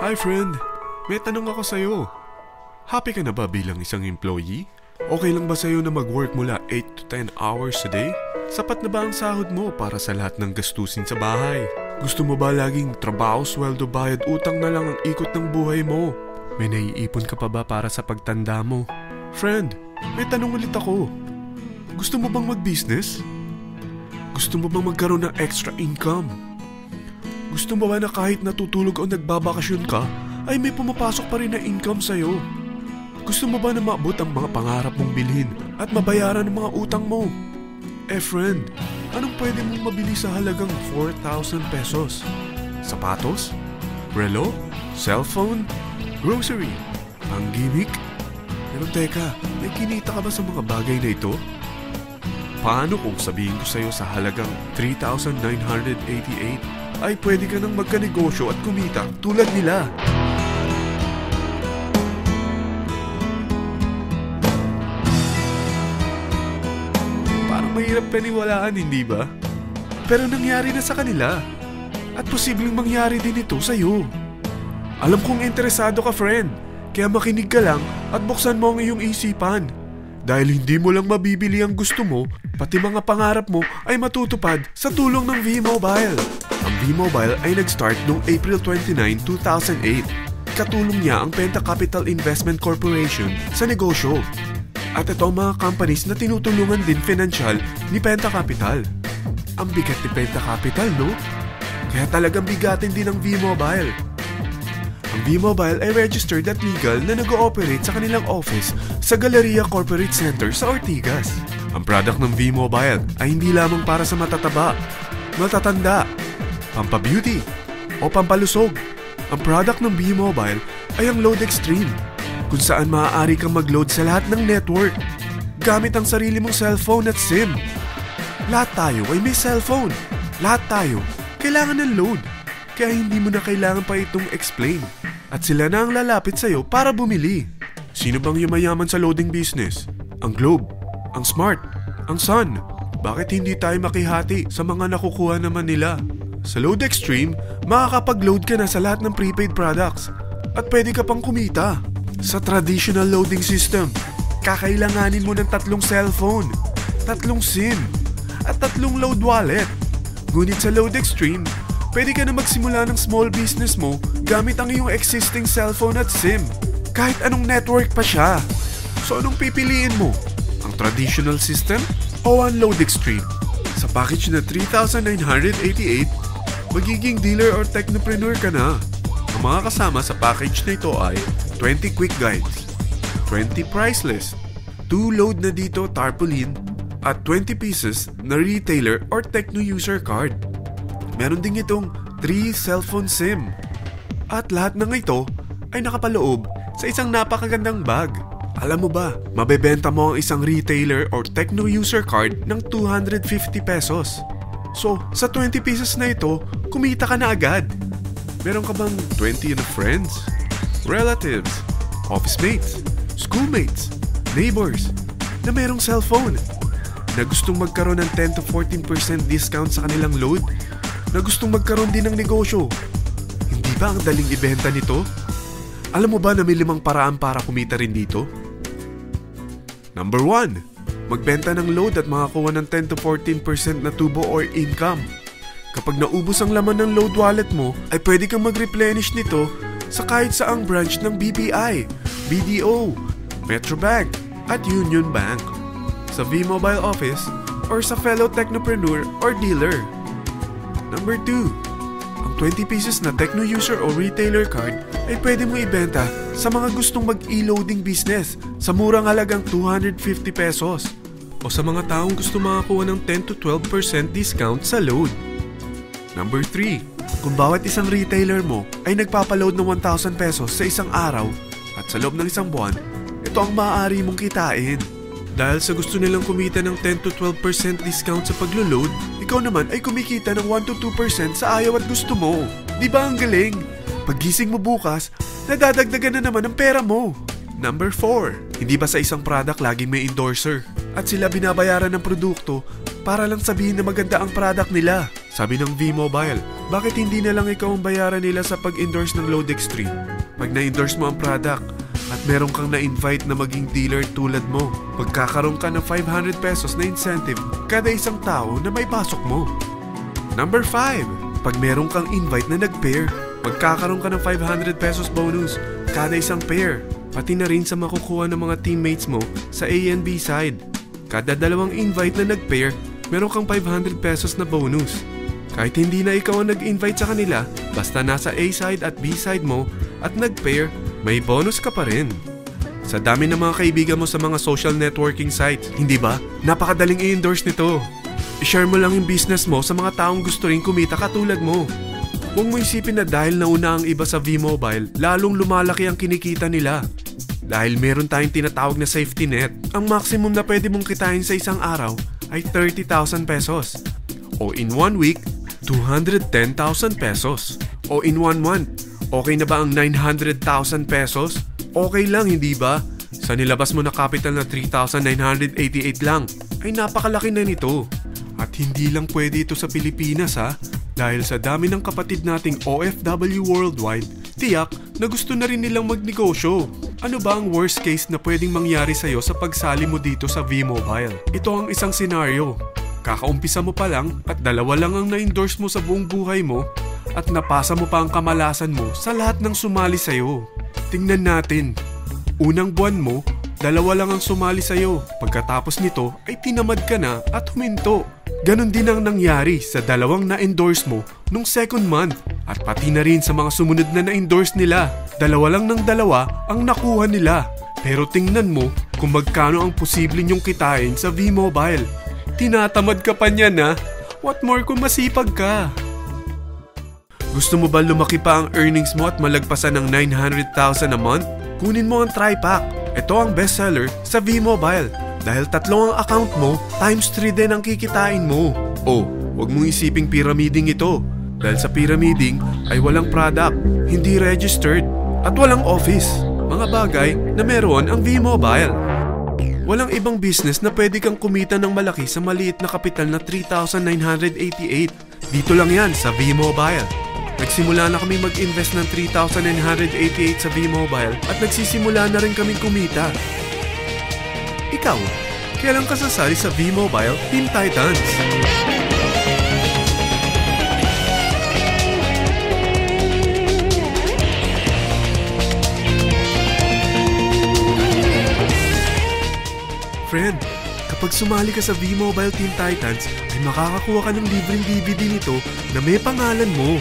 Hi friend, may tanong ako sa'yo. Happy ka na ba bilang isang employee? Okay lang ba sa'yo na mag-work mula 8 to 10 hours a day? Sapat na ba ang sahod mo para sa lahat ng gastusin sa bahay? Gusto mo ba laging trabaho, sweldo, bayad, utang na lang ang ikot ng buhay mo? May naiipon ka pa ba para sa pagtanda mo? Friend, may tanong ulit ako. Gusto mo bang mag-business? Gusto mo bang magkaroon ng extra income? Gusto mo ba na kahit natutulog o nagbabakasyon ka, ay may pumapasok pa rin na income sa'yo? Gusto mo ba na maabot ang mga pangarap mong bilhin at mabayaran ang mga utang mo? Friend, anong pwede mong mabili sa halagang 4,000 pesos? Sapatos? Relo? Cellphone? Grocery? Ang gimmick? Pero teka, may kinita ka ba sa mga bagay na ito? Paano kung sabihin ko sa'yo sa halagang 3,988 ay pwede ka nang magkanegosyo at kumita tulad nila? Mahirap paniwalaan, hindi ba? Pero nangyari na sa kanila. At posibleng mangyari din ito sa'yo. Alam kong interesado ka, friend. Kaya makinig ka lang at buksan mo ang iyong isipan. Dahil hindi mo lang mabibili ang gusto mo, pati mga pangarap mo ay matutupad sa tulong ng V-Mobile. Ang V-Mobile ay nag-start noong April 29, 2008. Katulong niya ang Penta Capital Investment Corporation sa negosyo. At ito ang mga companies na tinutulungan din financial ni Penta Capital. Ang bigat ni Penta Capital, no? Kaya talagang bigatin din ang V-Mobile. Ang V-Mobile ay registered at legal na nag-ooperate sa kanilang office sa Galleria Corporate Center sa Ortigas. Ang product ng V-Mobile ay hindi lamang para sa matataba, matatanda, pampabeauty, o pampalusog. Ang product ng V-Mobile ay ang Load Extreme, kung saan maaari kang mag-load sa lahat ng network gamit ang sarili mong cellphone at SIM. Lahat tayo ay may cellphone. Lahat tayo kailangan ng load. Kaya hindi mo na kailangan pa itong explain. At sila na ang lalapit sa'yo para bumili. Sino bang yumayaman sa loading business? Ang Globe, ang Smart, ang Sun. Bakit hindi tayo makihati sa mga nakukuha naman nila? Sa Load Extreme, makakapag-load ka na sa lahat ng prepaid products. At pwede ka pang kumita. Sa traditional loading system, kakailanganin mo ng 3 cellphone, 3 SIM, at 3 load wallet. Ngunit sa Load Extreme, pwede ka na magsimula ng small business mo gamit ang iyong existing cellphone at SIM. Kahit anong network pa siya. So anong pipiliin mo? Ang traditional system o ang Load Extreme? Sa package na 3,988, magiging dealer or technopreneur ka na. Ang mga kasama sa package na ito ay 20 quick guides, 20 price list, 2 load na dito tarpaulin, at 20 pieces na retailer or techno user card. Meron din itong 3 cellphone SIM. At lahat ng ito ay nakapaloob sa isang napakagandang bag. Alam mo ba, mabebenta mo ang isang retailer or techno user card ng 250 pesos. So, sa 20 pieces na ito, kumita ka na agad. Meron ka bang 20 na friends, relatives, office mates, schoolmates, neighbors na merong cellphone, na gustong magkaroon ng 10 to 14% discount sa kanilang load, na gustong magkaroon din ng negosyo? Hindi ba ang daling ibenta nito? Alam mo ba na may 5 paraan para kumita rin dito? Number 1, magbenta ng load at makakuha ng 10 to 14% na tubo or income. Kapag naubos ang laman ng load wallet mo, ay pwede kang mag-replenish nito sa kahit saang branch ng BPI, BDO, Metrobank, at Union Bank, sa V-Mobile office, or sa fellow technopreneur or dealer. Number 2, ang 20 pieces na techno user o retailer card ay pwede mo ibenta sa mga gustong mag-e-loading business sa murang halagang 250 pesos o sa mga taong gusto makakuha ng 10 to 12% discount sa load. Number 3, kung bawat isang retailer mo ay nagpapaload ng 1,000 pesos sa isang araw at sa loob ng isang buwan, ito ang maaari mong kitain. Dahil sa gusto nilang kumita ng 10 to 12% discount sa paglo-load, ikaw naman ay kumikita ng 1 to 2% sa ayaw at gusto mo. Di ba ang galing? Paggising mo bukas, nadadagdagan na naman ang pera mo. Number 4, hindi ba sa isang product laging may endorser? At sila binabayaran ng produkto para lang sabihin na maganda ang product nila. Sabi ng V-Mobile, Bakit hindi na lang ikaw ang bayaran nila sa pag-endorse ng Load Extreme? Pag na-endorse mo ang product at meron kang na-invite na maging dealer tulad mo, magkakaroon ka ng 500 pesos na incentive kada isang tao na may pasok mo. Number 5. Pag meron kang invite na nag-pair, magkakaroon ka ng 500 pesos bonus kada isang pair, pati na rin sa makukuha ng mga teammates mo sa A and B side. Kada dalawang invite na nag-pair, meron kang 500 pesos na bonus. Kahit hindi na ikaw ang nag-invite sa kanila, basta nasa A side at B side mo at nag-pair, may bonus ka pa rin. Sa dami ng mga kaibigan mo sa mga social networking sites, hindi ba? Napakadaling i-endorse nito. I-share mo lang yung business mo sa mga taong gusto rin kumita katulad mo. Huwag mo isipin na dahil nauna ang iba sa V-Mobile, lalong lumalaki ang kinikita nila. Dahil meron tayong tinatawag na safety net, ang maximum na pwede mong kitain sa isang araw ay 30,000 pesos. O in 1 week, 210,000 pesos. O in 1 month, okay na ba ang 900,000 pesos? Okay lang, hindi ba? Sa nilabas mo na capital na 3,988 lang, ay napakalaki na nito. At hindi lang pwede ito sa Pilipinas ha, dahil sa dami ng kapatid nating OFW worldwide, tiyak na gusto na rin nilang magnegosyo. Ano ba ang worst case na pwedeng mangyari sa'yo sa pagsali mo dito sa V-Mobile? Ito ang isang senaryo. Kakaumpisa mo pa lang at 2 lang ang na-endorse mo sa buong buhay mo at napasa mo pa ang kamalasan mo sa lahat ng sumali sa'yo. Tingnan natin. Unang buwan mo, 2 lang ang sumali sa'yo. Pagkatapos nito ay tinamad ka na at huminto. Ganon din ang nangyari sa 2 na-endorse mo nung second month at pati na rin sa mga sumunod na na-endorse nila. 2 lang ng 2 ang nakuha nila. Pero tingnan mo kung magkano ang posible nyong kitain sa V-Mobile. Tinatamad ka pa niyan ha? What more kung masipag ka? Gusto mo ba lumaki pa ang earnings mo at malagpasan ng 900,000 a month? Kunin mo ang TriPack. Ito ang bestseller sa V-Mobile. Dahil 3 ang account mo, times 3 din ang kikitain mo. Oh, huwag mong isiping pyramiding ito. Dahil sa pyramiding ay walang product, hindi registered, at walang office. Mga bagay na meron ang V-Mobile. Walang ibang business na pwede kang kumita ng malaki sa maliit na kapital na 3,988. Dito lang yan sa V-Mobile. Nagsimula na kami mag-invest ng 3,988 sa V-Mobile at nagsisimula na rin kaming kumita. Ikaw, kailan ka sasali sa V-Mobile Team Titans? Friend, kapag sumali ka sa V-Mobile Team Titans, ay makakakuha ka ng libreng DVD nito na may pangalan mo.